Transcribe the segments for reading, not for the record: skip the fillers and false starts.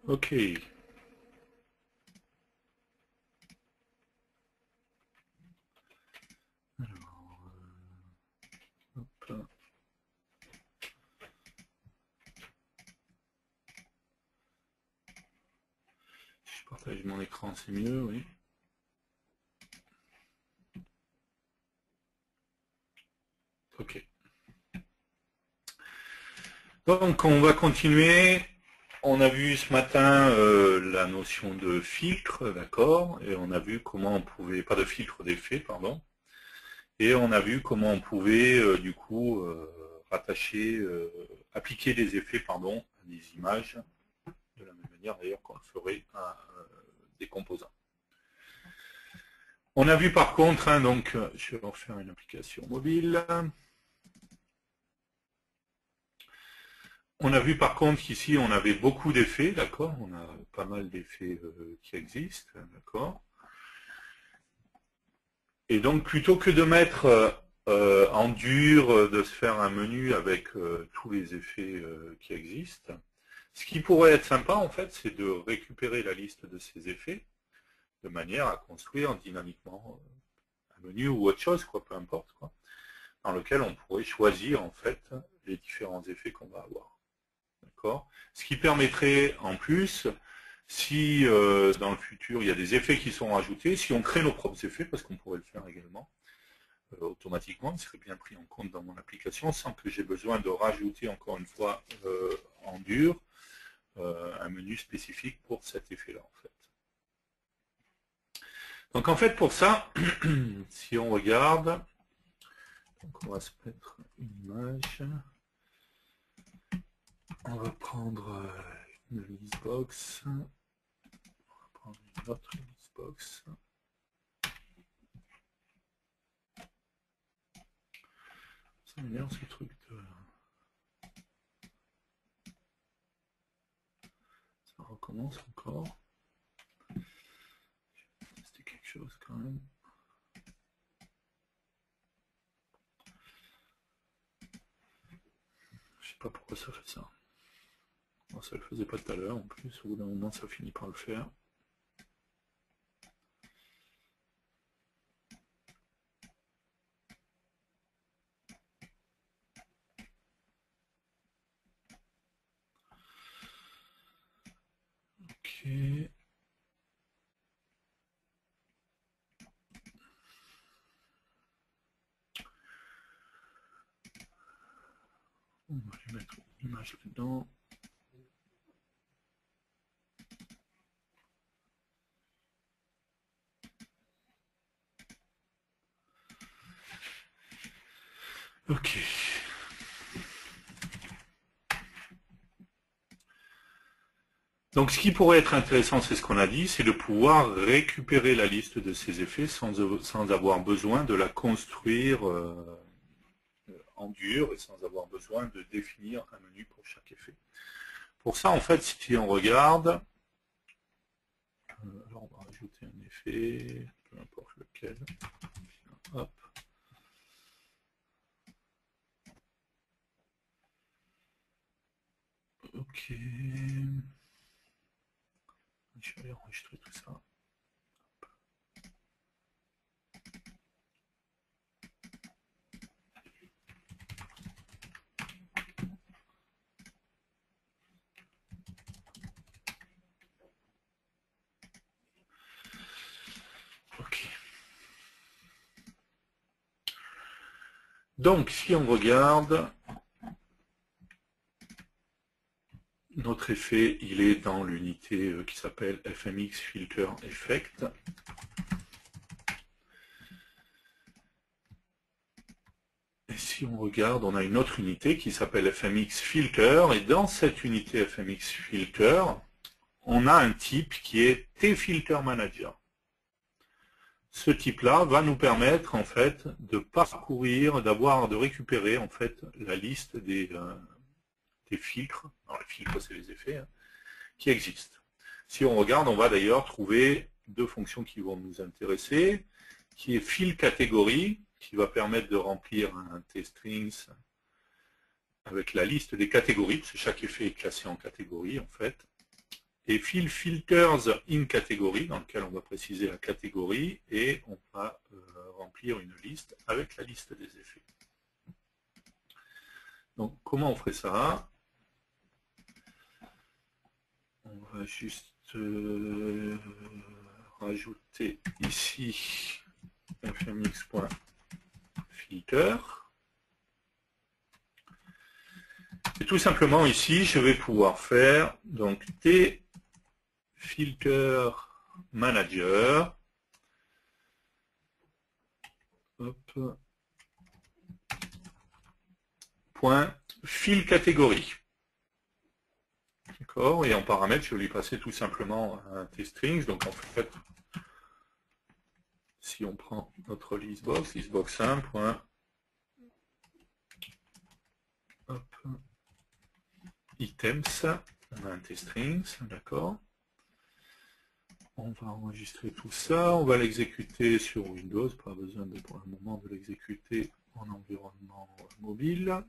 Ok. Alors, hop. Si je partage mon écran, c'est mieux, oui. Ok. Donc, on va continuer. On a vu ce matin la notion de filtre, d'accord, et on a vu comment on pouvait, pas de filtre d'effet, pardon, et on a vu comment on pouvait du coup rattacher, appliquer des effets, pardon, à des images, de la même manière d'ailleurs qu'on le ferait à des composants. On a vu par contre, hein, donc je vais refaire une application mobile. On a vu par contre qu'ici on avait beaucoup d'effets, d'accord, on a pas mal d'effets qui existent, d'accord. Et donc plutôt que de mettre en dur, de se faire un menu avec tous les effets qui existent, ce qui pourrait être sympa en fait, c'est de récupérer la liste de ces effets de manière à construire dynamiquement un menu ou autre chose, quoi, peu importe, quoi, dans lequel on pourrait choisir en fait les différents effets qu'on va avoir. D'accord. Ce qui permettrait en plus, si dans le futur il y a des effets qui sont rajoutés, si on crée nos propres effets, parce qu'on pourrait le faire également automatiquement, il serait bien pris en compte dans mon application sans que j'ai besoin de rajouter encore une fois en dur un menu spécifique pour cet effet-là en fait. Donc en fait pour ça, si on regarde, donc on va se mettre une image. On va prendre une listbox. On va prendre une autre listbox. Ça m'énerve ce truc de... Ça recommence encore. Je vais tester quelque chose quand même. Je sais pas pourquoi ça fait ça. Bon, ça le faisait pas tout à l'heure en plus. Au bout d'un moment, ça finit par le faire. Ok. On va lui mettre une image là-dedans. Ok. Donc ce qui pourrait être intéressant, c'est ce qu'on a dit, c'est de pouvoir récupérer la liste de ces effets sans avoir besoin de la construire en dur et sans avoir besoin de définir un menu pour chaque effet. Pour ça, en fait, si on regarde, alors on va rajouter un effet, peu importe lequel. Hop. Ok. Je vais aller enregistrer tout ça. Ok. Donc, si on regarde, notre effet, il est dans l'unité qui s'appelle FMX Filter Effect. Et si on regarde, on a une autre unité qui s'appelle FMX Filter. Et dans cette unité FMX Filter, on a un type qui est T-Filter Manager. Ce type-là va nous permettre en fait de parcourir, de récupérer en fait la liste des filtres. Alors les filtres, c'est les effets, hein, qui existent. Si on regarde, on va d'ailleurs trouver deux fonctions qui vont nous intéresser, qui est fill catégorie, qui va permettre de remplir un T-strings avec la liste des catégories, parce que chaque effet est classé en catégories en fait. et field filters in category, dans lequel on va préciser la catégorie, et on va remplir une liste avec la liste des effets. Donc, comment on ferait ça? On va juste rajouter ici fmx.filter. Et tout simplement ici, je vais pouvoir faire donc t filter manager. Hop. Point fill catégorie. D'accord. Et en paramètre, je vais lui passer tout simplement un tstrings. Donc en fait, si on prend notre listbox 1. Hop. Items, on a un tstrings, d'accord. On va enregistrer tout ça, on va l'exécuter sur Windows, pas besoin de, pour le moment de l'exécuter en environnement mobile.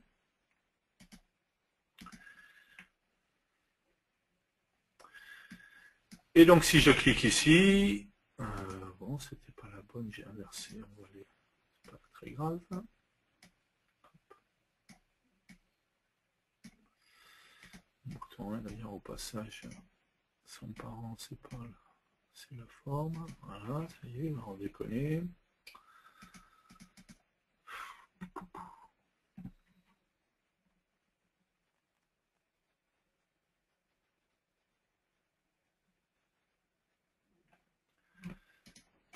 Et donc si je clique ici, bon c'était pas la bonne, j'ai inversé, on va aller, c'est pas très grave. Bouton 1 d'ailleurs au passage, son parent c'est pas là. C'est la forme, voilà, ça y est, on déconne.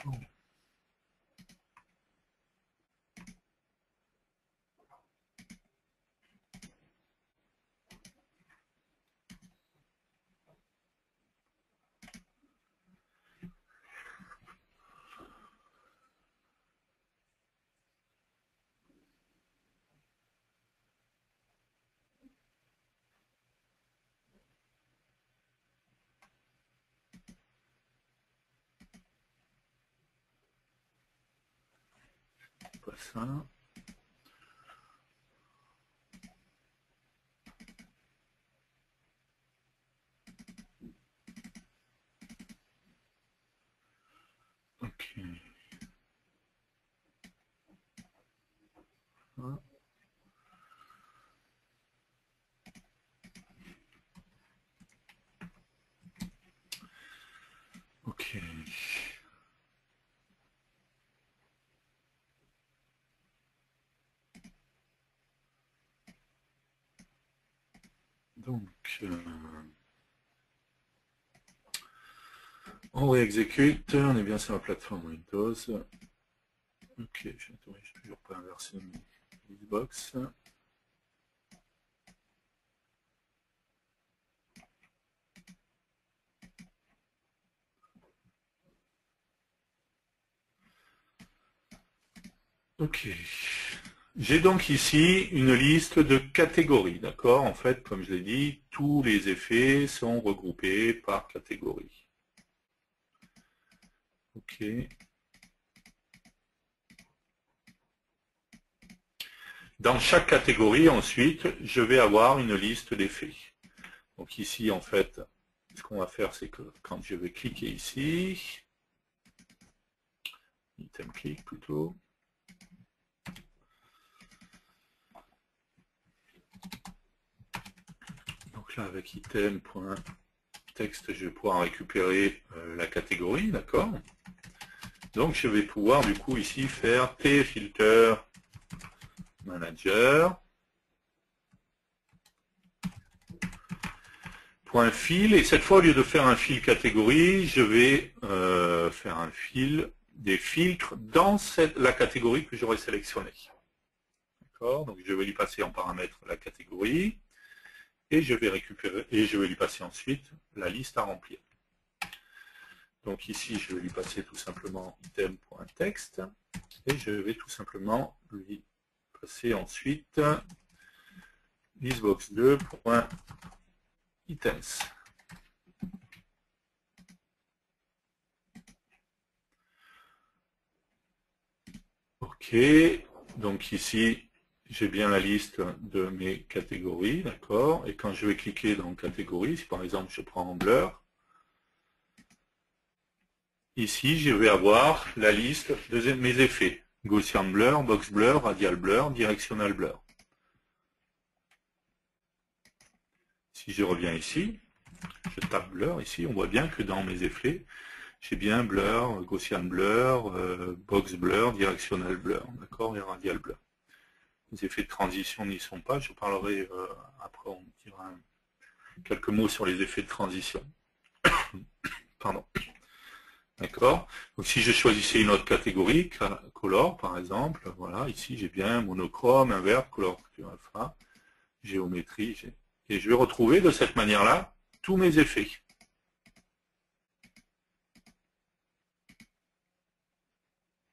Bon. Pas ça. Ok. Ah. Ok. Donc, on réexécute, on est bien sur la plateforme Windows. Ok, je n'ai toujours pas inversé mes Xbox. Ok. J'ai donc ici une liste de catégories, d'accord? En fait, comme je l'ai dit, tous les effets sont regroupés par catégorie. Ok. Dans chaque catégorie, ensuite, je vais avoir une liste d'effets. Donc ici, en fait, ce qu'on va faire, c'est que quand je vais cliquer ici, item click plutôt, donc là, avec item.text, je vais pouvoir récupérer la catégorie, d'accord? Donc je vais pouvoir du coup ici faire tfilter manager .fil, et cette fois au lieu de faire un fil catégorie, je vais faire un fil des filtres dans la catégorie que j'aurais sélectionnée. D'accord, donc je vais lui passer en paramètre la catégorie et je vais récupérer et je vais lui passer ensuite la liste à remplir. Donc ici je vais lui passer tout simplement item.text et je vais tout simplement lui passer ensuite listbox2.items. Ok, donc ici j'ai bien la liste de mes catégories, d'accord, et quand je vais cliquer dans catégorie, si par exemple je prends Blur, ici, je vais avoir la liste de mes effets. Gaussian blur, box blur, radial blur, directional blur. Si je reviens ici, je tape blur ici, on voit bien que dans mes effets, j'ai bien blur, Gaussian blur, box blur, directional blur, d'accord, et radial blur. Les effets de transition n'y sont pas, je parlerai après, on dira quelques mots sur les effets de transition. Pardon. D'accord. Donc si je choisissais une autre catégorie, color par exemple, voilà, ici j'ai bien monochrome, invert, color alpha, géométrie, et je vais retrouver de cette manière-là tous mes effets.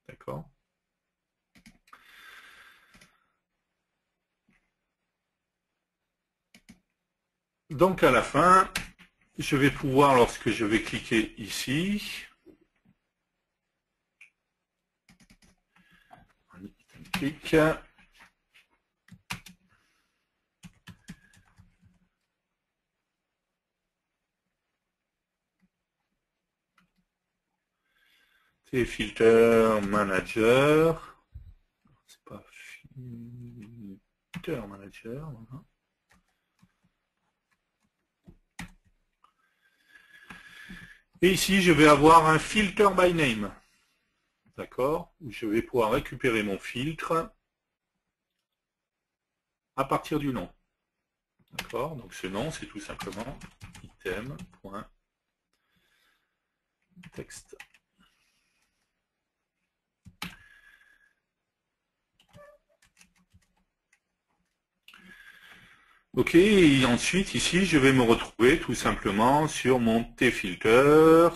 D'accord. Donc à la fin, je vais pouvoir, lorsque je vais cliquer ici, clic, c'est Filter Manager, c'est pas Filter Manager, voilà. Et ici, je vais avoir un Filter by Name, d'accord, où je vais pouvoir récupérer mon filtre à partir du nom. D'accord. Donc ce nom, c'est tout simplement item.text. Ok, et ensuite ici, je vais me retrouver tout simplement sur mon T-filter.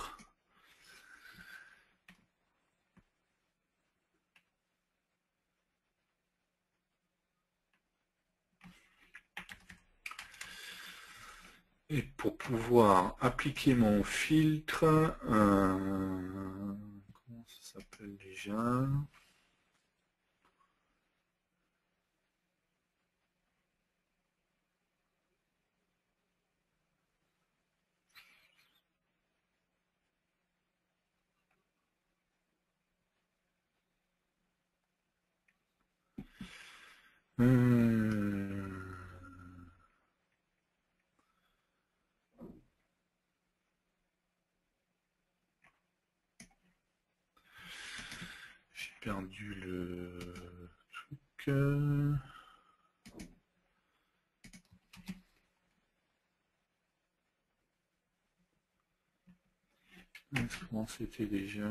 Et pour pouvoir appliquer mon filtre, comment ça s'appelle déjà? J'ai perdu le truc. Comment c'était déjà?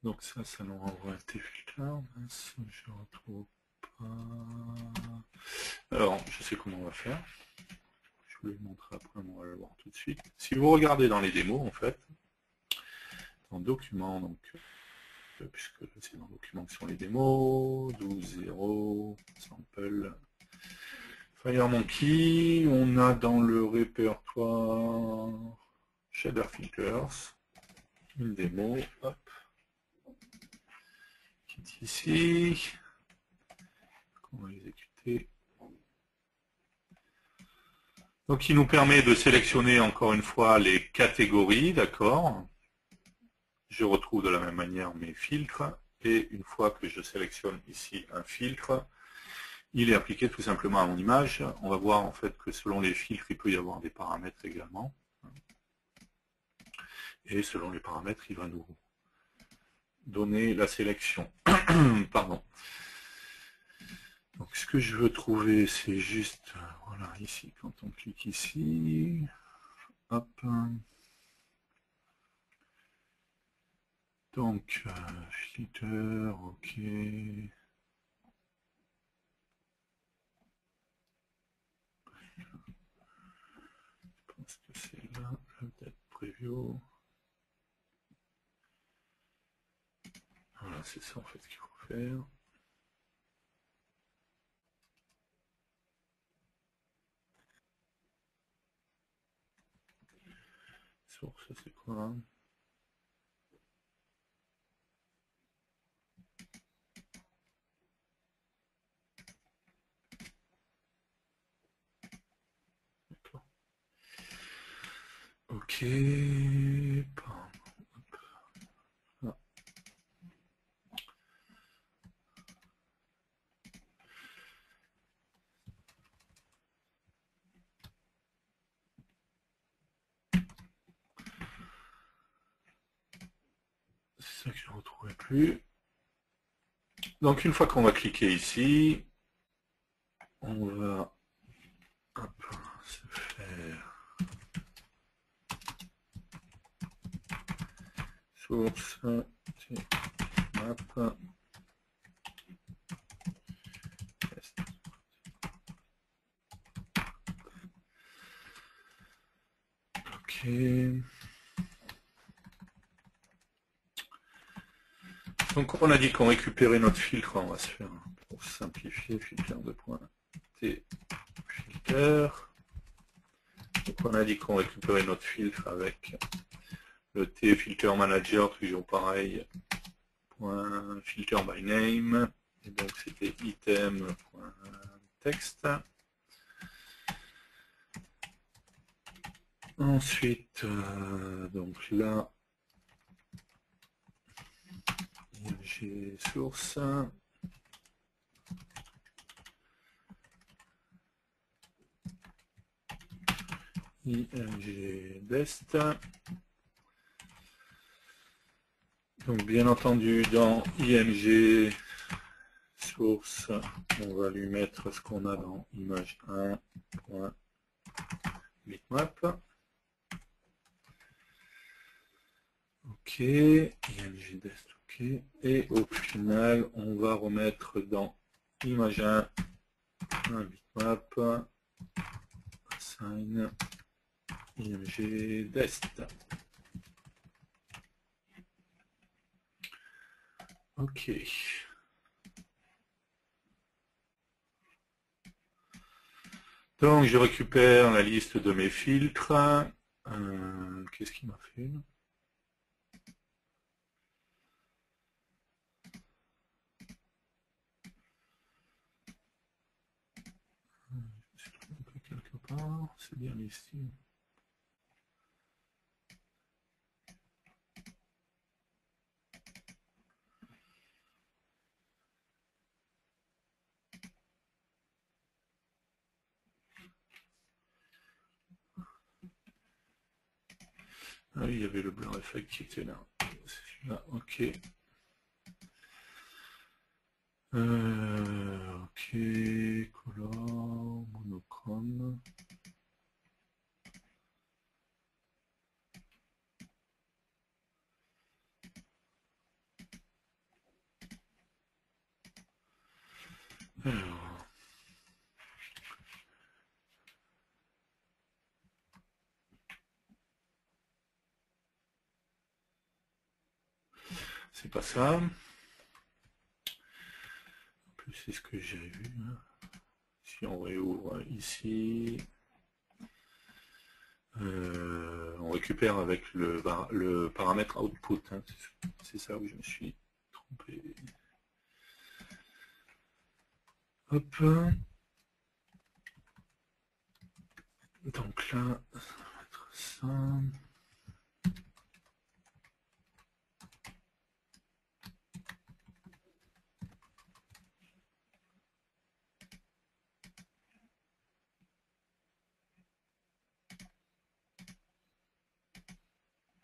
Donc ça nous renvoie à T-filter. Je retrouve pas. Alors, je sais comment on va faire. Je vous le montrer après, on va le voir tout de suite. Si vous regardez dans les démos, en fait, dans Documents, donc, puisque c'est dans Documents que sont les démos, 12.0, Sample, FireMonkey, on a dans le répertoire Shader Filters, une démo, hop, qui est ici, on va l'exécuter. Donc il nous permet de sélectionner encore une fois les catégories, d'accord. Je retrouve de la même manière mes filtres, et une fois que je sélectionne ici un filtre, il est appliqué tout simplement à mon image. On va voir en fait que selon les filtres, il peut y avoir des paramètres également. Et selon les paramètres, il va nous donner la sélection. Pardon. Donc ce que je veux trouver, c'est juste, voilà, ici, quand on clique ici, hop. Donc, filter, ok. view. Voilà, c'est ça en fait qu'il faut faire. Source, c'est quoi? D'accord. Ok. Ah. C'est ça que je ne retrouvais plus. Donc une fois qu'on va cliquer ici, on va se faire source map test. Ok. Donc on a dit qu'on récupérait notre filtre, on va se faire pour simplifier filter de points T filter. Donc on a dit qu'on récupérait notre filtre avec le T filter manager, toujours pareil, point filter by name, et donc c'était item.text. Ensuite, donc là, j'ai source, img dest. Donc bien entendu dans img source, on va lui mettre ce qu'on a dans image1.bitmap. Ok, img dest, ok. Et au final, on va remettre dans image1 un bitmap assign img dest. Ok. Donc je récupère la liste de mes filtres. Qu'est-ce qu'il m'a fait? Je suis trompé quelque part. C'est bien ici. Ah oui, il y avait le blur effect qui était là. C'est là, ok. Ok, color, monochrome. Alors. C'est pas ça. En plus, c'est ce que j'ai vu. Si on réouvre ici, on récupère avec le paramètre output. Hein. C'est ça où je me suis trompé. Hop. Donc là, ça va être ça.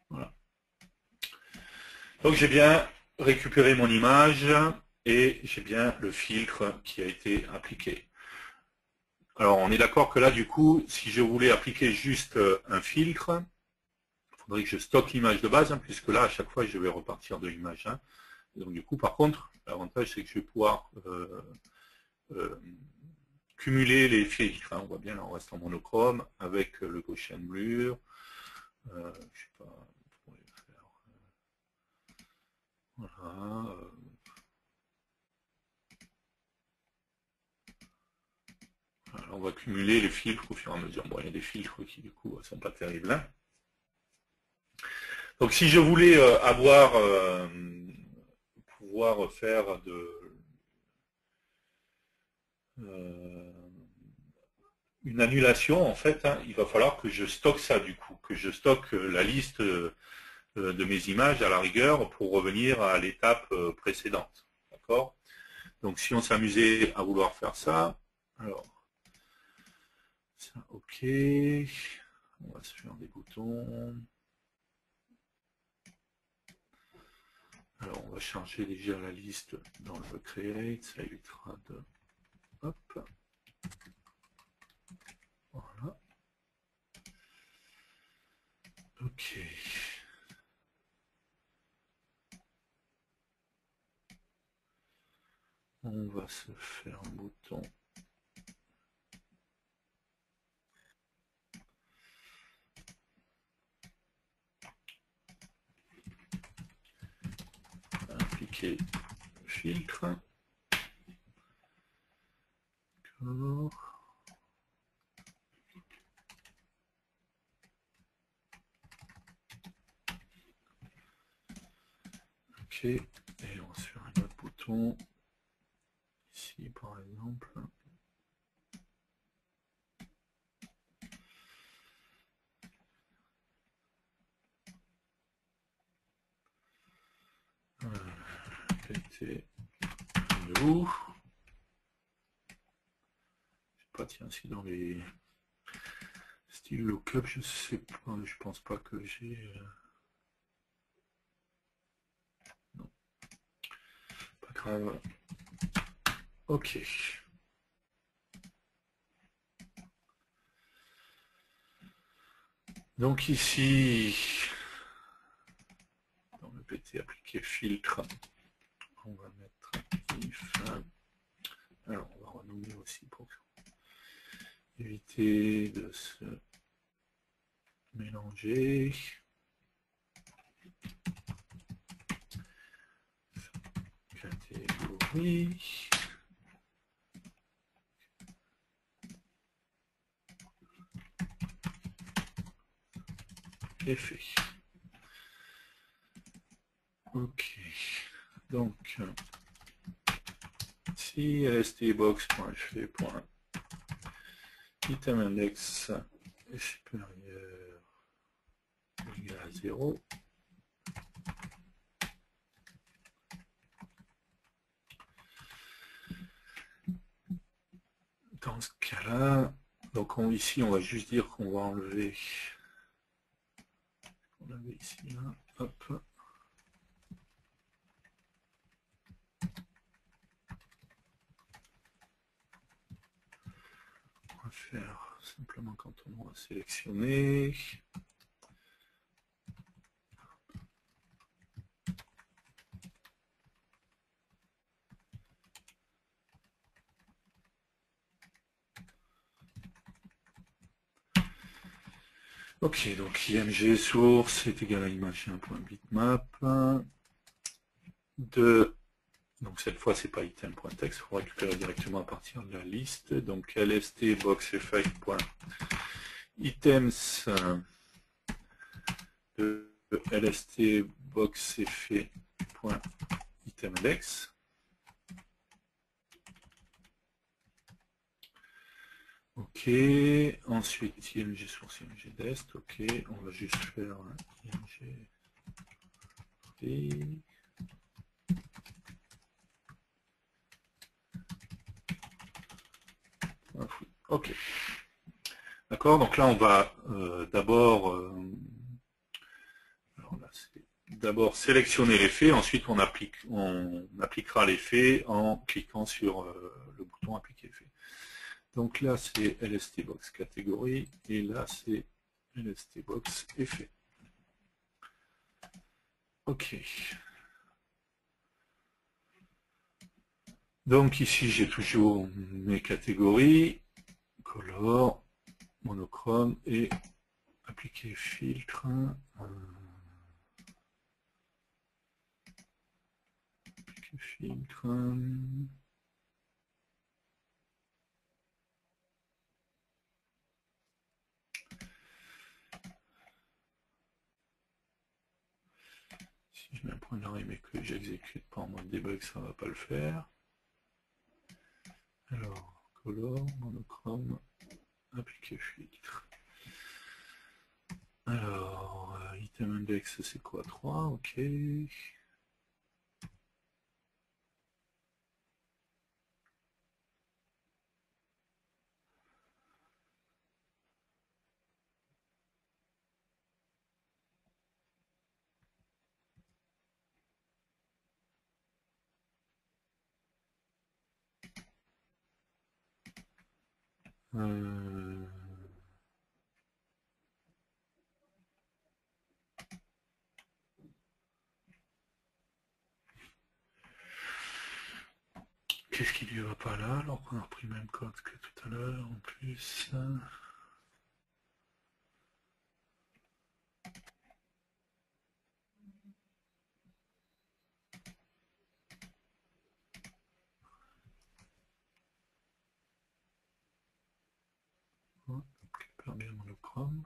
Voilà. Donc j'ai bien récupéré mon image et j'ai bien le filtre qui a été appliqué. Alors on est d'accord que là du coup, si je voulais appliquer juste un filtre, il faudrait que je stocke l'image de base, hein, puisque là à chaque fois je vais repartir de l'image 1. Donc du coup par contre, l'avantage c'est que je vais pouvoir cumuler les filtres. Hein. On voit bien là on reste en monochrome avec le Gaussian blur. Je sais pas, on pourrait faire, voilà. Alors, on va cumuler les filtres au fur et à mesure. Bon, il y a des filtres qui du coup sont pas terribles. Hein. Donc si je voulais pouvoir faire une annulation, en fait, hein, il va falloir que je stocke ça du coup, que je stocke la liste de mes images à la rigueur pour revenir à l'étape précédente. D'accord? Donc si on s'amusait à vouloir faire ça, alors, ça, ok, on va se faire des boutons. Alors on va charger déjà la liste dans le create, ça évitera de... Hop. Voilà. Ok. On va se faire un bouton. Appliquer le filtre. D'accord. Ok. Et on va se faire un autre bouton. Ici par exemple. PT. De où? Je sais pas, tiens, si dans les styles lookup, je sais pas, je pense pas que j'ai. Non. Pas grave. Ok. Donc ici, dans le PT appliquer filtre, on va mettre if. Alors on va renommer aussi pour éviter de se mélanger. Catégorie. Effet. Ok. Donc, si lstbox.fv.itemindex est supérieur ou égal à 0, dans ce cas-là, donc ici on va juste dire qu'on va enlever, on avait ici là, hop. On va faire simplement quand on aura sélectionné. Ok, donc img source est égal à image1.bitmap. Donc cette fois c'est pas item.text, il faut récupérer directement à partir de la liste. Donc lstboxeffect.items de lstboxeffect.itemindex. Ok, ensuite img source, img dest, ok, on va juste faire img. Ok. D'accord, donc là on va d'abord sélectionner l'effet, ensuite on appliquera l'effet en cliquant sur le bouton appliquer effet. Donc là c'est lstbox catégorie et là c'est lstbox effet. Ok. Donc ici j'ai toujours mes catégories, color, monochrome et appliquer filtre. Appliquer filtre. Si je mets un point d'arrêt mais que j'exécute pas en mode debug, ça va pas le faire. Alors, color, monochrome, appliquer filtre. Alors, item index c'est quoi? 3, ok. Qu'est-ce qui lui va pas là alors qu'on a repris le même code que tout à l'heure en plus? Oh, bien monochrome.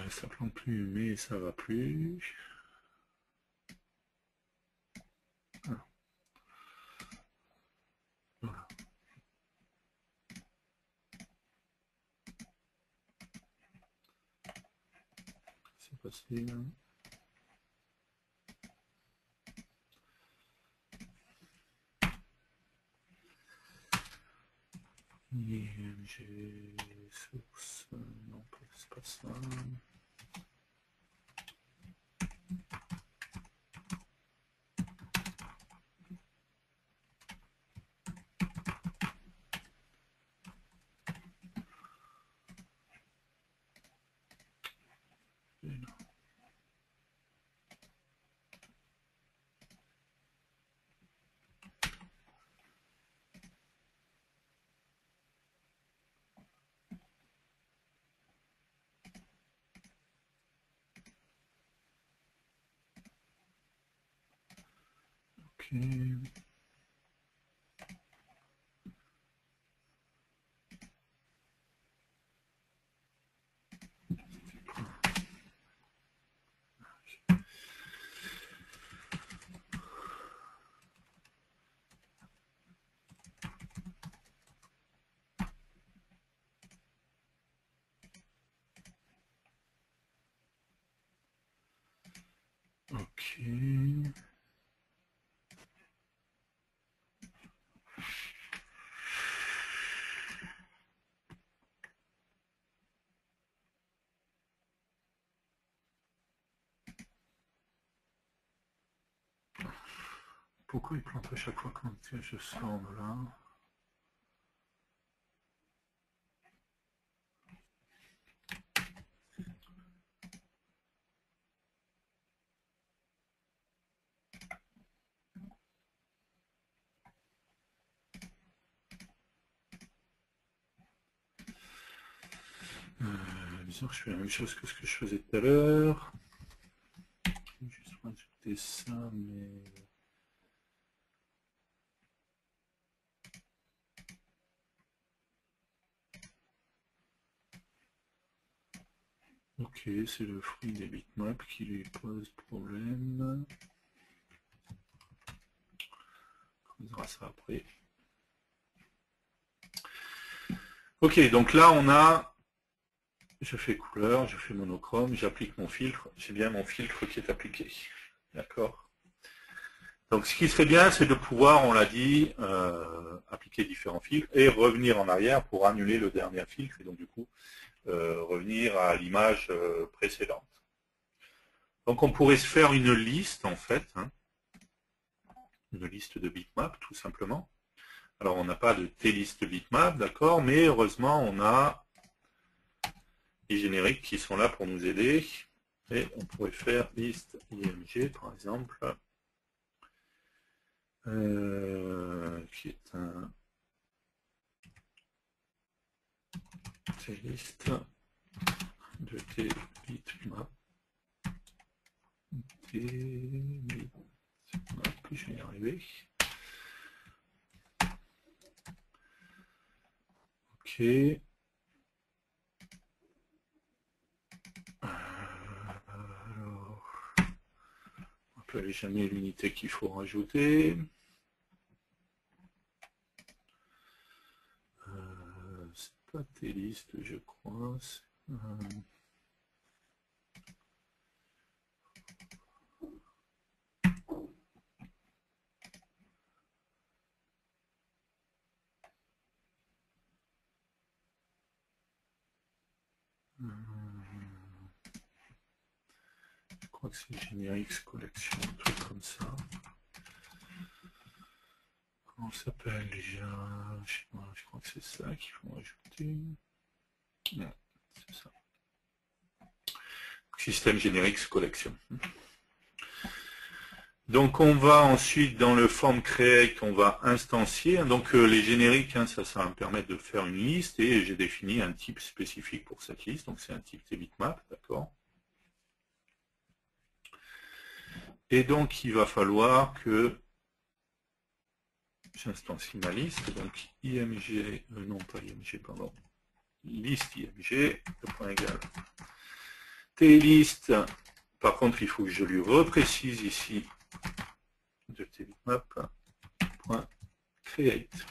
Ça plante plus, mais ça va plus. Ah. Voilà. C'est passé là. IMG source, non, c'est pas ça. Ok. Ok. Pourquoi il plante à chaque fois quand je sors de là? Bizarre, je fais la même chose que ce que je faisais tout à l'heure. Juste rajouter ça, mais... Ok, c'est le fruit des bitmaps qui lui pose problème. On verra ça après. Ok, donc là on a je fais couleur, je fais monochrome, j'applique mon filtre, j'ai bien mon filtre qui est appliqué. D'accord. Donc ce qui serait bien, c'est de pouvoir, on l'a dit, appliquer différents filtres et revenir en arrière pour annuler le dernier filtre et donc du coup revenir à l'image précédente. Donc on pourrait se faire une liste en fait, hein, une liste de bitmaps tout simplement. Alors on n'a pas de T-list bitmap, d'accord, mais heureusement on a les génériques qui sont là pour nous aider. Et on pourrait faire liste IMG par exemple, qui est un T-list de T-bitmap. T-bitmap, je vais y arriver. Ok. Alors, on peut aller jamais l'unité qu'il faut rajouter. C'est pas T-list, je crois. Je crois que c'est Generics Collection, un truc comme ça. Comment ça s'appelle déjà? Je crois que c'est ça qu'il faut rajouter. Non, c'est ça. Système Generics Collection. Donc on va ensuite dans le form create, on va instancier. Donc les génériques, hein, ça va me permettre de faire une liste et j'ai défini un type spécifique pour cette liste. Donc c'est un type T-bitmap, d'accord. Et donc il va falloir que j'instancie ma liste. Donc img, non pas img, pardon, liste img, le point égal T-list. Par contre, il faut que je lui reprécise ici de T-bitmap.create.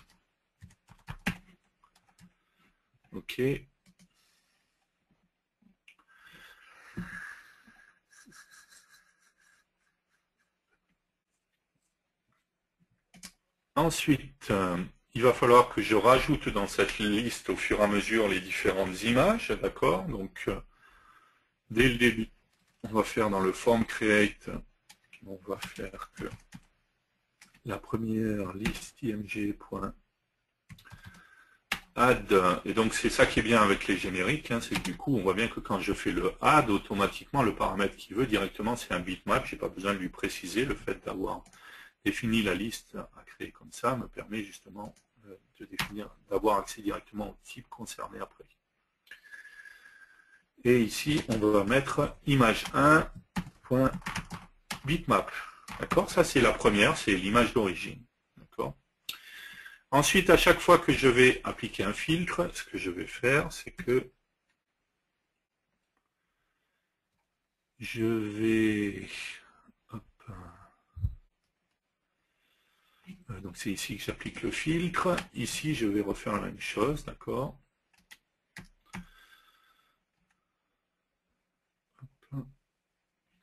OK. Ensuite, il va falloir que je rajoute dans cette liste au fur et à mesure les différentes images, d'accord. Donc, dès le début, on va faire dans le form create, on va faire que la première liste img.add, et donc c'est ça qui est bien avec les génériques, hein, c'est que du coup, on voit bien que quand je fais le add, automatiquement, le paramètre qu'il veut directement, c'est un bitmap, j'ai pas besoin de lui préciser. Le fait d'avoir défini la liste à créer comme ça me permet justement de définir, d'avoir accès directement au type concerné après. Et ici, on va mettre image1.bitmap. D'accord? Ça, c'est la première, c'est l'image d'origine. D'accord? Ensuite, à chaque fois que je vais appliquer un filtre, ce que je vais faire, c'est que je vais... Hop, donc c'est ici que j'applique le filtre. Ici, je vais refaire la même chose, d'accord?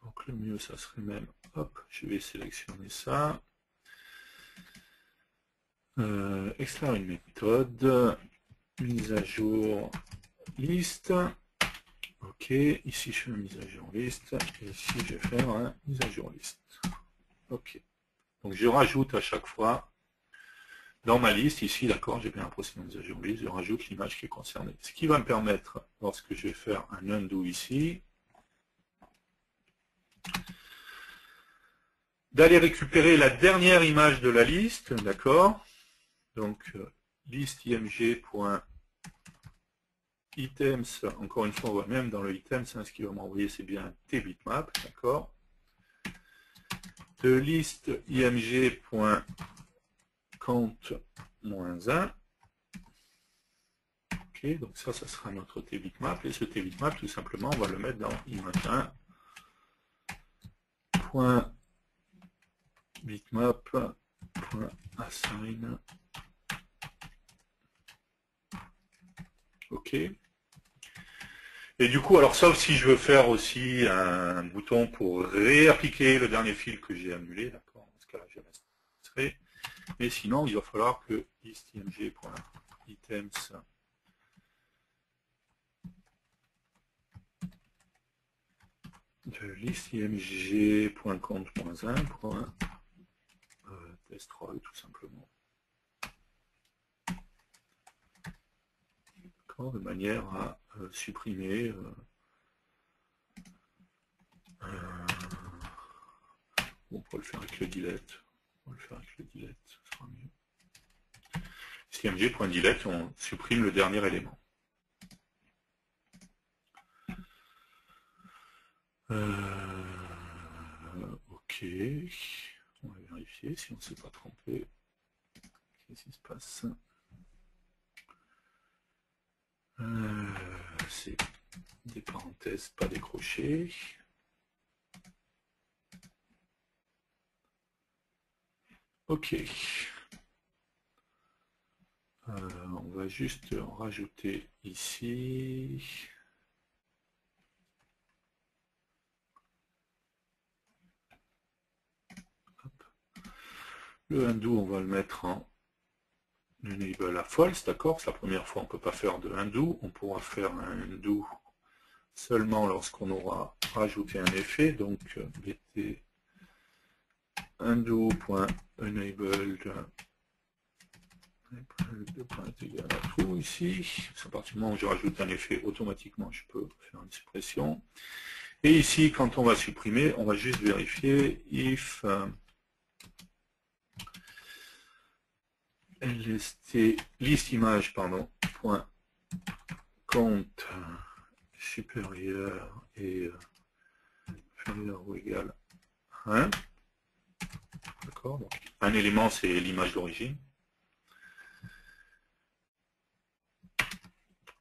Donc le mieux, ça serait même, hop, je vais sélectionner ça. Extraire une méthode, mise à jour liste. Ok, ici je fais une mise à jour liste, et ici je vais faire une mise à jour liste. Ok, donc je rajoute à chaque fois dans ma liste, ici, d'accord, j'ai bien un procédé de mise à jour liste, je rajoute l'image qui est concernée. Ce qui va me permettre, lorsque je vais faire un undo ici, d'aller récupérer la dernière image de la liste, d'accord. Donc, liste img.items, encore une fois, on voit même dans le items, hein, ce qui va m'envoyer, c'est bien t-bitmap, d'accord. De liste img.count-1. Ok, donc ça sera notre t-bitmap, et ce t-bitmap, tout simplement, on va le mettre dans image1.bitmap.assign. Ok. Et du coup, alors sauf si je veux faire aussi un bouton pour réappliquer le dernier fil que j'ai annulé, d'accord, dans ce cas-là, je mettrai. Et sinon, il va falloir que list.img.items de list.img.compte.1.test3 tout simplement. De manière à supprimer on peut le faire avec le delete. On va le faire avec le delete, ce sera mieux. Img.delete, on supprime le dernier élément. Ok. On va vérifier si on ne s'est pas trompé. Qu'est-ce qui se passe? C'est des parenthèses pas décrochées. Ok. On va juste rajouter ici. Hop. Le undo, on va le mettre en enable à false, d'accord? C'est la première fois on ne peut pas faire de undo. On pourra faire un undo seulement lorsqu'on aura rajouté un effet. Donc, bt undo.enabled égal à true ici. À partir du moment où je rajoute un effet, automatiquement je peux faire une suppression. Et ici, quand on va supprimer, on va juste vérifier if listimage point compte supérieur et inférieur ou égal à 1. D'accord, donc un élément c'est l'image d'origine.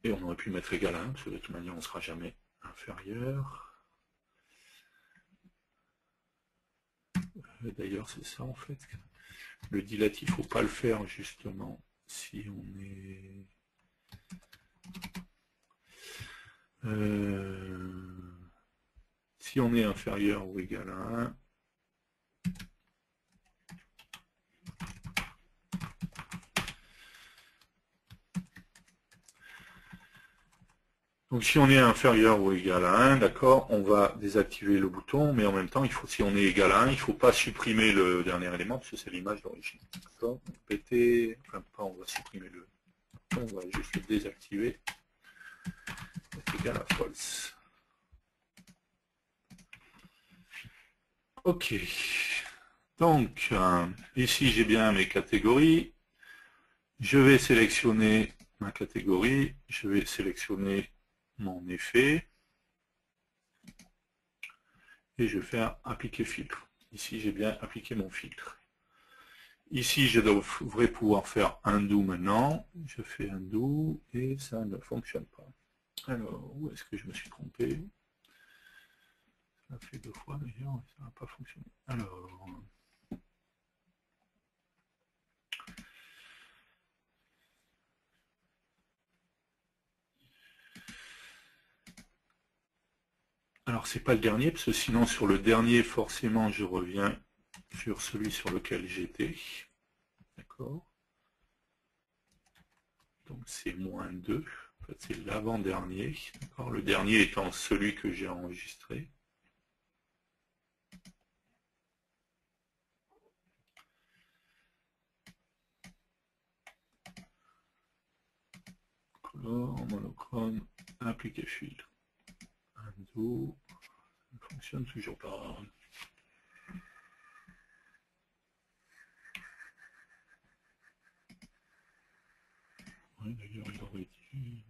Et on aurait pu mettre égal à 1, parce que de toute manière on ne sera jamais inférieur. D'ailleurs c'est ça en fait. Le delete, il ne faut pas le faire justement si on est... si on est inférieur ou égal à 1. Donc si on est inférieur ou égal à 1, d'accord, on va désactiver le bouton, mais en même temps, il faut, si on est égal à 1, il ne faut pas supprimer le dernier élément, parce que c'est l'image d'origine. D'accord, pt, enfin pas on va supprimer le bouton, on va juste le désactiver. C'est égal à false. Ok. Donc, ici j'ai bien mes catégories. Je vais sélectionner ma catégorie, je vais sélectionner mon effet et je vais faire appliquer filtre. Ici j'ai bien appliqué mon filtre. Ici je devrais pouvoir faire undo maintenant. Je fais undo et ça ne fonctionne pas. Alors, où est-ce que je me suis trompé? Ça a fait 2 fois d'ailleurs, ça n'a pas fonctionné. Alors... Alors c'est pas le dernier, parce que sinon sur le dernier, forcément je reviens sur celui sur lequel j'étais. D'accord. Donc c'est moins 2. En fait, c'est l'avant-dernier. Le dernier étant celui que j'ai enregistré. Color, monochrome, appliquer filtre. Undo. Ça ne fonctionne toujours pas. Oui, d'ailleurs, il aurait dit...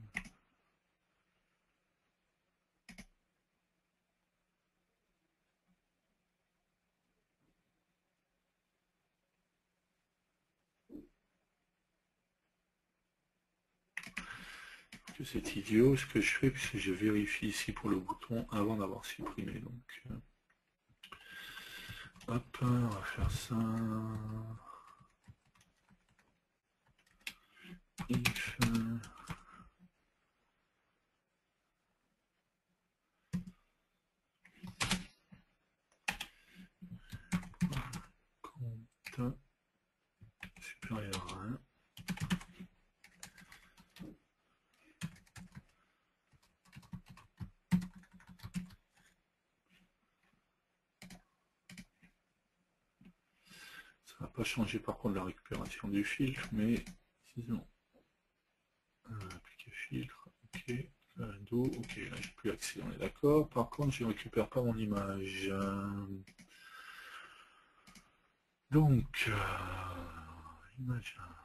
que c'est idiot ce que je fais, puisque je vérifie ici pour le bouton avant d'avoir supprimé. Donc, hop, on va faire ça. If changer par contre la récupération du filtre, mais sinon, appliquer filtre, ok, do, ok, là j'ai plus accès, on est d'accord. Par contre, je ne récupère pas mon image. Donc, image 1.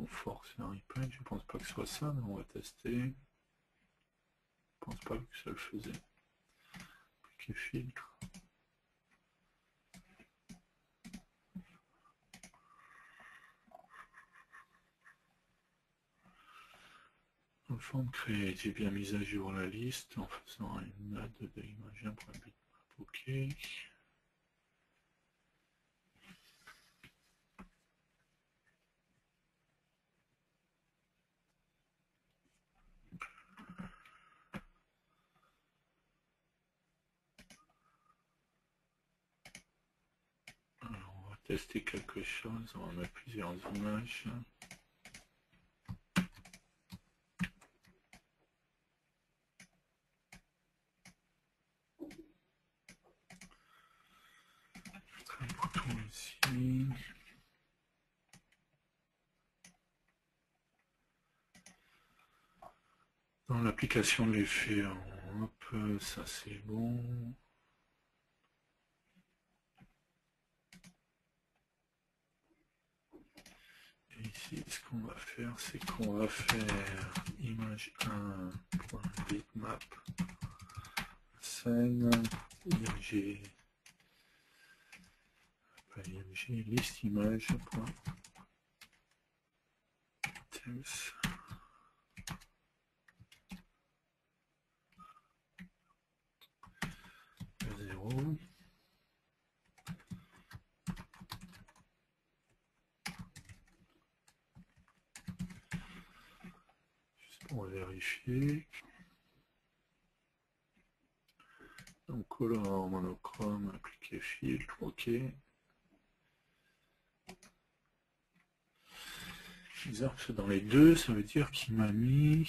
Force un replay, je pense pas que ce soit ça, mais on va tester. Je pense pas que ça le faisait. Appliquer filtre. En forme créée, j'ai bien mis à jour la liste en faisant une note de l'image 1.bitmap. Ok. Alors, on va tester quelque chose, on va mettre plusieurs images. Un bouton ici. Dans l'application de l'effet, hop, ça c'est bon. Et ici, ce qu'on va faire, c'est qu'on va faire image 1.bitmap scène img, pas img, liste image .temps 0. Juste pour vérifier. Donc color, monochrome, appliquer filtre, ok. Bizarre parce que dans les deux, ça veut dire qu'il m'a mis...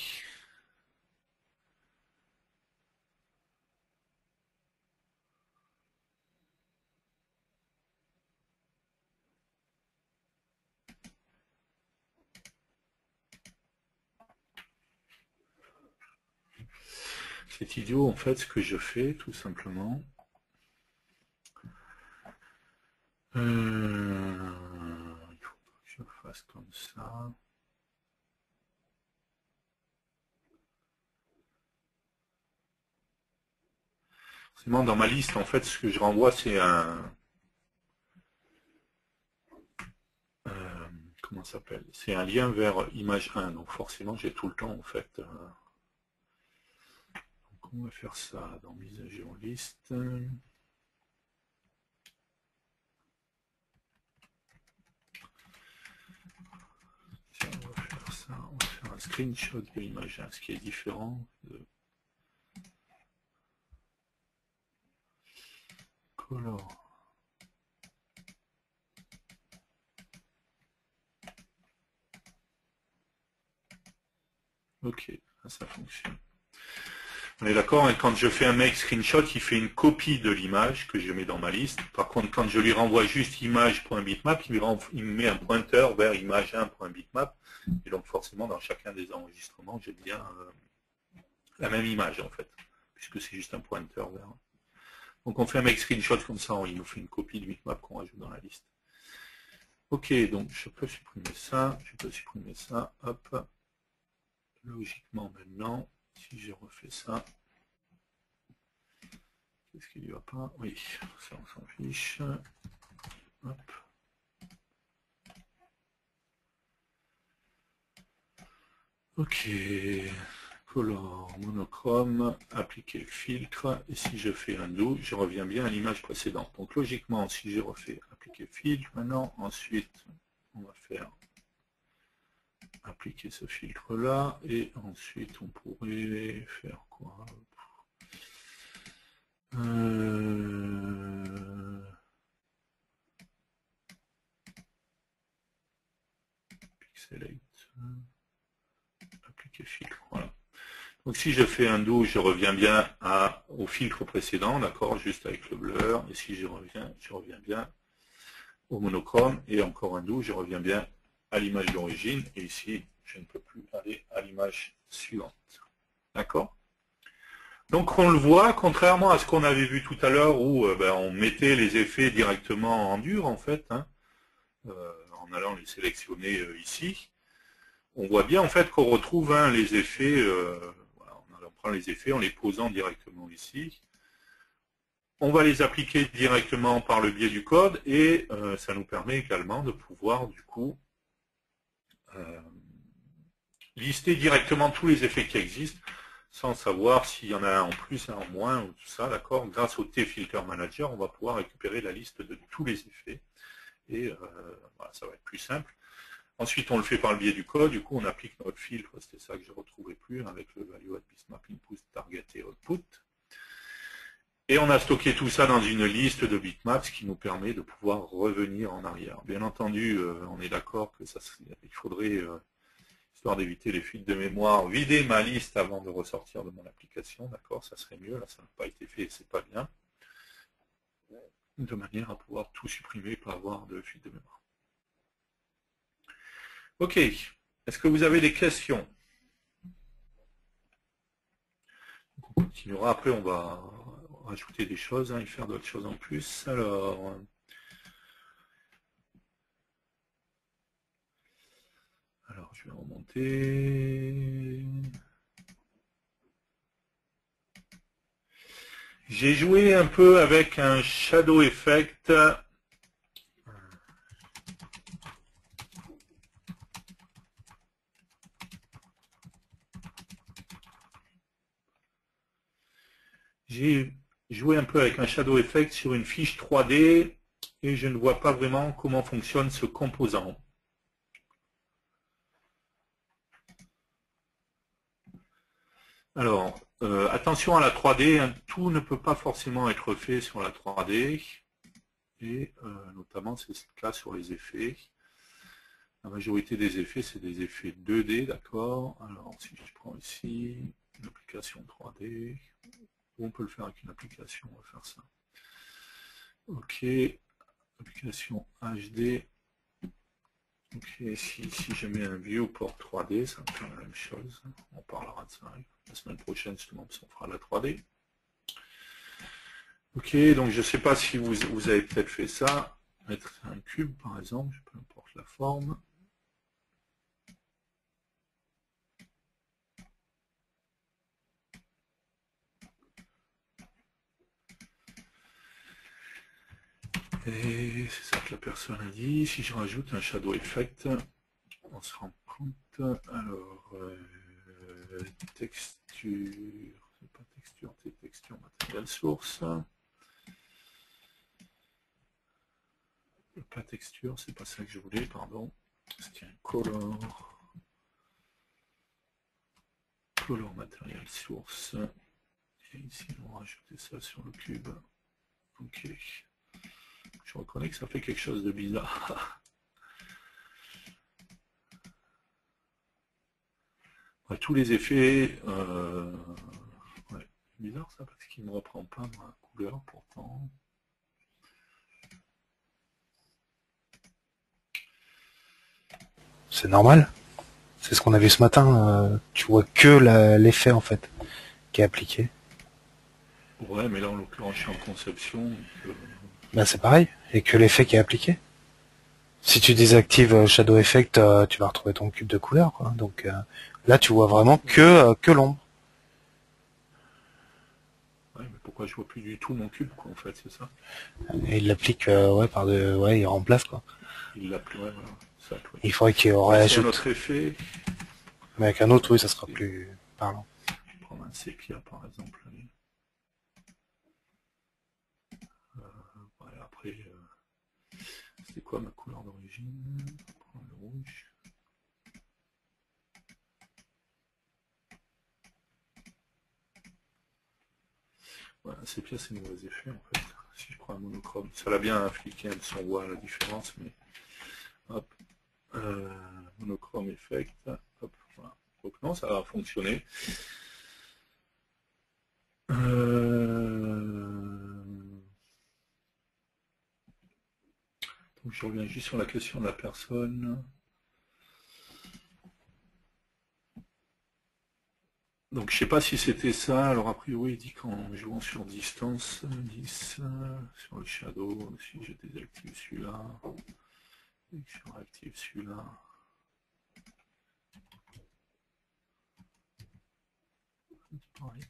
C'est idiot en fait ce que je fais tout simplement. Il faut que je fasse comme ça. Forcément dans ma liste en fait ce que je renvoie c'est un... comment ça s'appelle? C'est un lien vers image 1, donc forcément j'ai tout le temps en fait. Donc on va faire ça dans mise à jour liste. Tiens, on va faire ça, on va faire un screenshot de l'image 1, ce qui est différent de color. Ok, ça fonctionne. On est d'accord, et quand je fais un make screenshot, il fait une copie de l'image que je mets dans ma liste. Par contre, quand je lui renvoie juste image.bitmap, il me met un pointeur vers image1.bitmap. Et donc forcément, dans chacun des enregistrements, j'ai bien la même image en fait, puisque c'est juste un pointeur vers. Donc on fait un make screenshot comme ça, il nous fait une copie du bitmap qu'on rajoute dans la liste. Ok, donc je peux supprimer ça, hop. Logiquement maintenant, si je refais ça, qu'est-ce qu'il n'y va pas? Oui, ça on s'en fiche. Hop. Ok, color, monochrome, appliquer filtre, et si je fais undo, je reviens bien à l'image précédente. Donc logiquement, si je refais appliquer filtre, maintenant, ensuite, on va faire appliquer ce filtre là, et ensuite on pourrait faire quoi? Pixelate, appliquer filtre, voilà. Donc si je fais undo, je reviens bien au filtre précédent, d'accord, juste avec le blur, et si je reviens bien au monochrome, et encore undo, je reviens bien à l'image d'origine, et ici, je ne peux plus aller à l'image suivante. D'accord? Donc on le voit, contrairement à ce qu'on avait vu tout à l'heure, où on mettait les effets directement en dur, en fait, hein, en allant les sélectionner ici, on voit bien en fait qu'on retrouve les effets, voilà, on prend les effets en les posant directement ici. On va les appliquer directement par le biais du code, et ça nous permet également de pouvoir du coup lister directement tous les effets qui existent, sans savoir s'il y en a un en plus, un en moins, ou tout ça, d'accord. Grâce au T-Filter Manager, on va pouvoir récupérer la liste de tous les effets, et voilà, ça va être plus simple. Ensuite, on le fait par le biais du code, du coup on applique notre filtre, c'était ça que je ne retrouvais plus, avec le value at bitmap input, target et output. Et on a stocké tout ça dans une liste de bitmaps, ce qui nous permet de pouvoir revenir en arrière. Bien entendu, on est d'accord que il faudrait, histoire d'éviter les fuites de mémoire, vider ma liste avant de ressortir de mon application, d'accord, ça serait mieux, là ça n'a pas été fait et c'est pas bien, de manière à pouvoir tout supprimer, pas avoir de fuite de mémoire. Ok, est-ce que vous avez des questions? On continuera, après on va rajouter des choses et faire d'autres choses en plus. Alors, je vais remonter. J'ai joué un peu avec un shadow effect. J'ai joué un peu avec un shadow effect sur une fiche 3D et je ne vois pas vraiment comment fonctionne ce composant. Alors, attention à la 3D, hein, tout ne peut pas forcément être fait sur la 3D, et notamment c'est le cas sur les effets. La majorité des effets, c'est des effets 2D, d'accord. Alors, si je prends ici une application 3D, on peut le faire avec une application, on va faire ça. Ok, application HD. Ok, si je mets un viewport 3D, ça me fait la même chose. On parlera de ça la semaine prochaine, justement, parce qu'on fera la 3D. Ok, donc je ne sais pas si vous avez peut-être fait ça. Mettre un cube, par exemple, peu importe la forme. Et c'est ça que la personne a dit. Si je rajoute un shadow effect, on se rend compte. Alors, texture, c'est pas texture, c'est texture matériel source. Pas texture, c'est pas ça que je voulais, pardon. C'était un color. Color matériel source. Et ici, on va rajouter ça sur le cube. Ok. Je reconnais que ça fait quelque chose de bizarre. Ouais, tous les effets... ouais, bizarre ça, parce qu'il ne me reprend pas ma couleur, pourtant. C'est normal. C'est ce qu'on a vu ce matin. Tu vois que l'effet, en fait, qui est appliqué. Ouais, mais là en l'occurrence je suis en conception. Donc, Ben c'est pareil, et que l'effet qui est appliqué. Si tu désactives Shadow Effect, tu vas retrouver ton cube de couleur, quoi. Donc là, tu vois vraiment que l'ombre. ouais, mais pourquoi je vois plus du tout mon cube, quoi, en fait, c'est ça? Et il l'applique, ouais, il remplace, quoi. Il l'a plus, ouais, voilà, ça, oui. Il faudrait qu'il Bon, c'est un réajoute. autre effet. Mais avec un autre, oui, ça sera plus parlant. Je vais prendre un sépia, par exemple. Allez. Ouais, après, c'était quoi ma couleur d'origine? Prendre le rouge. Ouais, un sépia, c'est mauvais effet, en fait. Si je prends un monochrome, ça l'a bien appliqué, on voit la différence, mais hop, monochrome effect, hop, voilà. Donc non, ça a fonctionné. Donc je reviens juste sur la question de la personne. Donc je sais pas si c'était ça, alors a priori il dit qu'en jouant sur distance, 10 sur le shadow, si je désactive celui-là, et que je réactive celui-là. Pareil.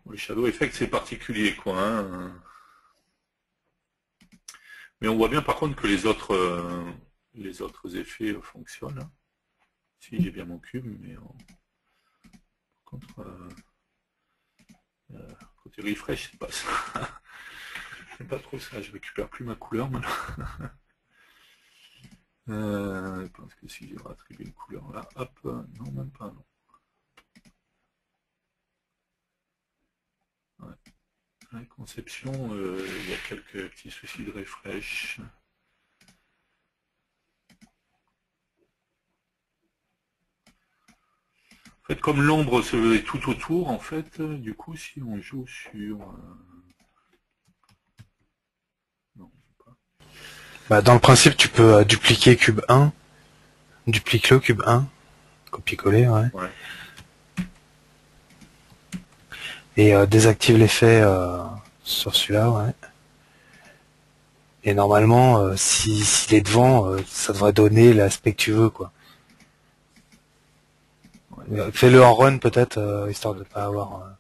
Bon, le shadow effect c'est particulier quoi. Hein. Mais on voit bien par contre que les autres effets fonctionnent. Hein. Si j'ai bien mon cube, mais par contre côté refresh c'est pas ça. C'est pas trop ça, je récupère plus ma couleur maintenant. Parce que si j'ai attribué une couleur là, hop, non même pas non. Ouais. La conception, il y a quelques petits soucis de refresh. En fait, comme l'ombre se est tout autour, en fait, du coup, si on joue sur... non, pas. Bah, dans le principe, tu peux dupliquer cube 1, duplique-le cube 1, copier-coller, ouais. Ouais. Et désactive l'effet sur celui-là, ouais. Et normalement, s'il est devant, ça devrait donner l'aspect que tu veux, quoi. Ouais, Fais-le en run peut-être, histoire de pas avoir...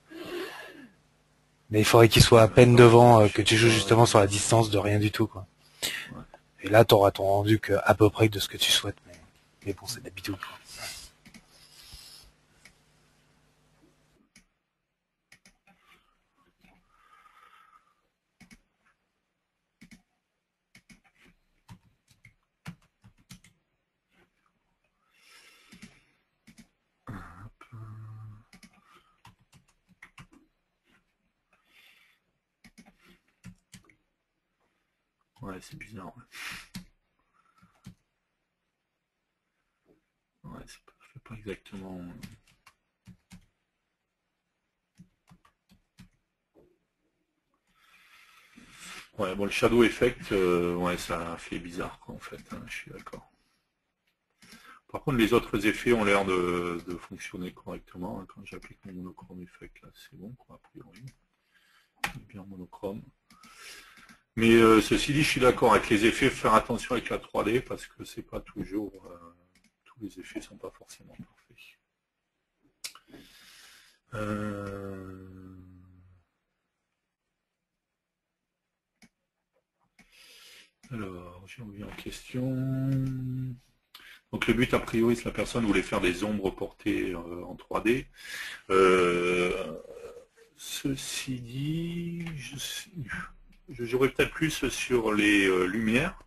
Mais il faudrait qu'il soit à peine attends, devant, je que sais tu joues pas. justement sur la distance de rien du tout, quoi. Ouais. Et là, t'auras ton rendu que à peu près de ce que tu souhaites. Mais bon, c'est d'habitude, quoi. Ouais, c'est bizarre. Ouais, c'est pas exactement... Ouais, bon, le shadow effect, ouais, ça fait bizarre, quoi, en fait, hein, je suis d'accord. Par contre, les autres effets ont l'air de fonctionner correctement. Hein, quand j'applique mon monochrome effect, là, c'est bon, quoi, a priori. C'est bien monochrome. Mais ceci dit, je suis d'accord avec les effets, faire attention avec la 3D, parce que c'est pas toujours... tous les effets sont pas forcément parfaits. Alors, j'ai reviens en question. Donc le but, a priori, c'est la personne voulait faire des ombres portées en 3D. Ceci dit, je jouerais peut-être plus sur les lumières,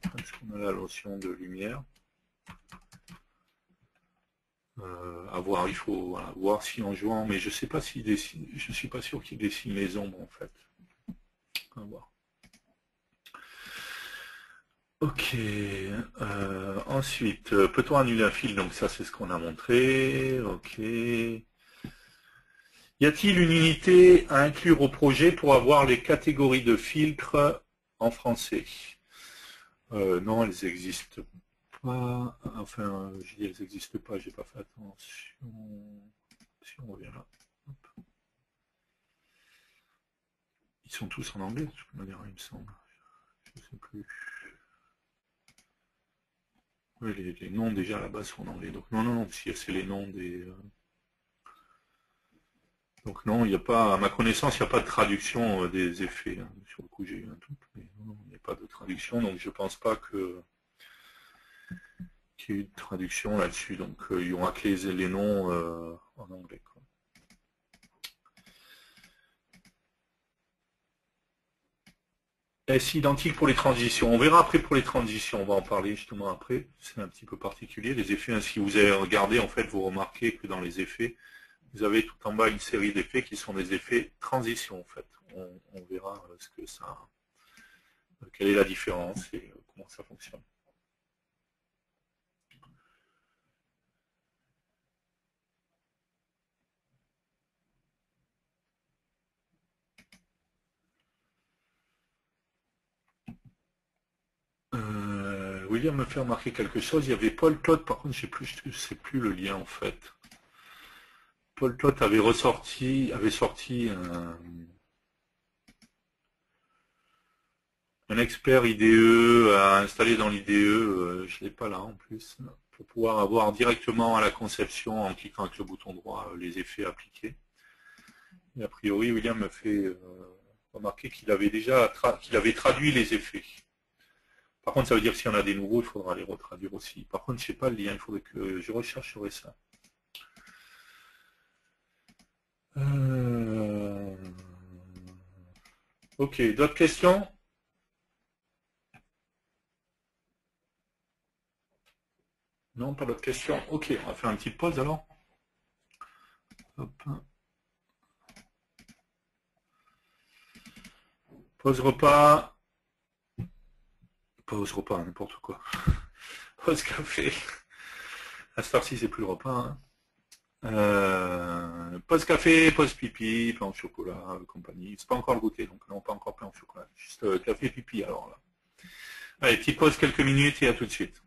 parce qu'on a la notion de lumière. À voir, il faut voilà, voir si en jouant, mais je sais pas s'il dessine, je suis pas sûr qu'il dessine les ombres en fait. À voir. Ok. Ensuite, peut-on annuler un fil? Donc ça, c'est ce qu'on a montré. Ok. Y a-t-il une unité à inclure au projet pour avoir les catégories de filtres en français? Non, elles n'existent pas. Enfin, je dis elles n'existent pas, j'ai pas fait attention. Si on revient là. Hop. Ils sont tous en anglais, de toute manière, il me semble. Je ne sais plus. Oui, les noms déjà à la base sont en anglais. Donc non, si c'est les noms des... Donc non, il n'y a pas, à ma connaissance, il n'y a pas de traduction des effets. Hein. Sur le coup, j'ai eu un doute, mais non, il n'y a pas de traduction, donc je ne pense pas qu'il y ait eu de traduction là-dessus. Donc il y aura que les noms en anglais. Quoi. Est-ce identique pour les transitions? On verra après pour les transitions, on va en parler justement après. C'est un petit peu particulier. Les effets, hein, si vous avez regardé, en fait, vous remarquez que dans les effets, vous avez tout en bas une série d'effets qui sont des effets transition, en fait. On verra ce que ça, quelle est la différence et comment ça fonctionne. William me fait remarquer quelque chose. Il y avait Paul Todd, par contre, je ne sais plus le lien en fait. Paul Todd avait sorti un expert IDE à installer dans l'IDE, je ne l'ai pas là en plus, pour pouvoir avoir directement à la conception, en cliquant avec le bouton droit, les effets appliqués. Et a priori, William me fait remarquer qu'il avait traduit les effets. Par contre, ça veut dire que s'il y en a des nouveaux, il faudra les retraduire aussi. Par contre, je ne sais pas le lien, il faudrait que je rechercherai ça. Ok, d'autres questions? Non, pas d'autres questions. Ok, on va faire une petite pause alors. Hop. Pause repas. Pause repas, n'importe quoi. Pause café. À cette heure-ci, c'est plus le repas. Hein. Pause café, pause pipi, pain au chocolat, compagnie. C'est pas encore le goûter, donc non, pas encore pain au chocolat. Juste café, pipi alors là. Allez, petite pause quelques minutes et à tout de suite.